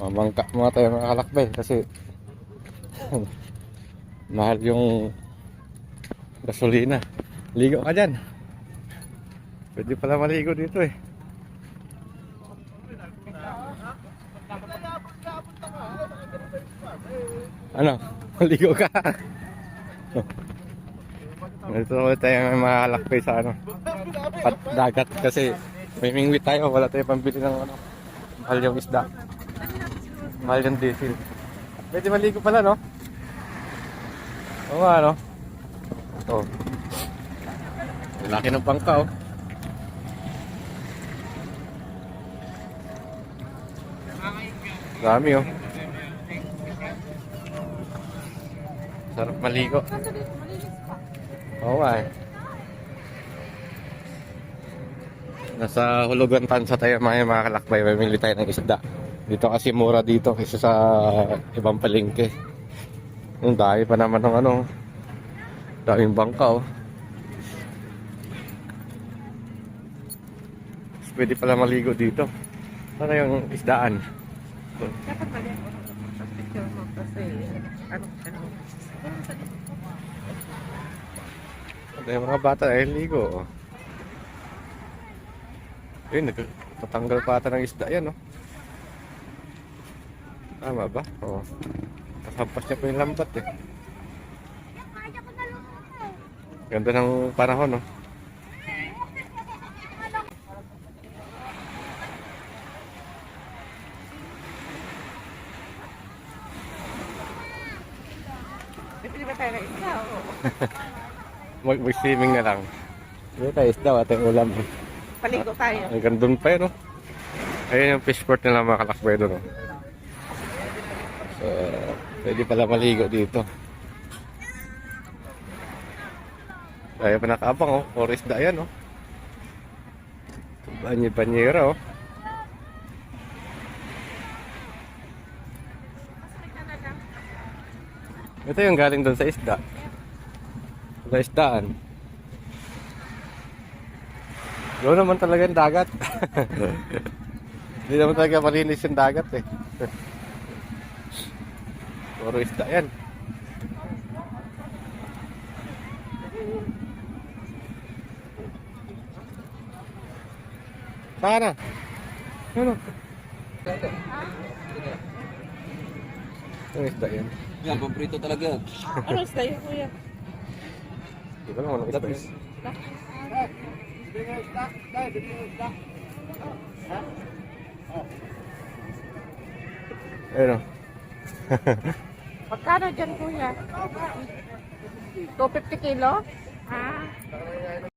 Mamangka mga tayo mga kalakbay kasi mahal yung gasolina. Ligo ka dyan. Pwede pala maligo dito eh. Ano? Maligo ka? Ito ulit tayo mga kalakbay sa ano, dagat kasi may mingwit tayo. Wala tayo pambili ng ano, mahal yung isda. Mahal yung diesel. Pwede maligo pala, no? Oo nga, no? Ito. Laki ng bangka, oh. Dami, oh. Sarap maligo. Oo nga, eh. Nasa Hulugan Tansa tayo mga kalakbay. Mamili tayo ng isda. Dito kasi mura dito kaysa sa ibang palengke. Yung dami pa naman ng ano, daming bangka, oh. Pwede pala maligo dito. Ano yung isdaan? Dapat mali ako sa picture mo kasi ano. Yung mga bata ay ligo, oh. Ayun, nagtatanggal pa ata ng isda yan, oh. Tama ba? Oo. Kasampas niya po yung lambat, eh. Ganda ng panahon, oh. Pwede ba tayo na isda? Mag-swimming na lang. Hindi tayo isda, ating ulam. Paligo tayo. Hanggang doon pa yun, oh. Ayun yung fish port nila mga kalakbay doon, oh. So, pwede pala maligo dito. Tayo pa nakaabang, oh. Puro isda yan, oh. Banyera, oh. Ito yung galing doon sa isda. Sa isdaan. Doon naman talaga yung dagat. Hindi naman talaga malinis yung dagat, eh. Puro isda yan. Sana. Ano? Ang isda yan. Yan, paborito talaga yan. Ano isda yun, kuya? Di ba naman ang isda yan? Ayun, oh. Magkano dyan, kuya? 250 kilo?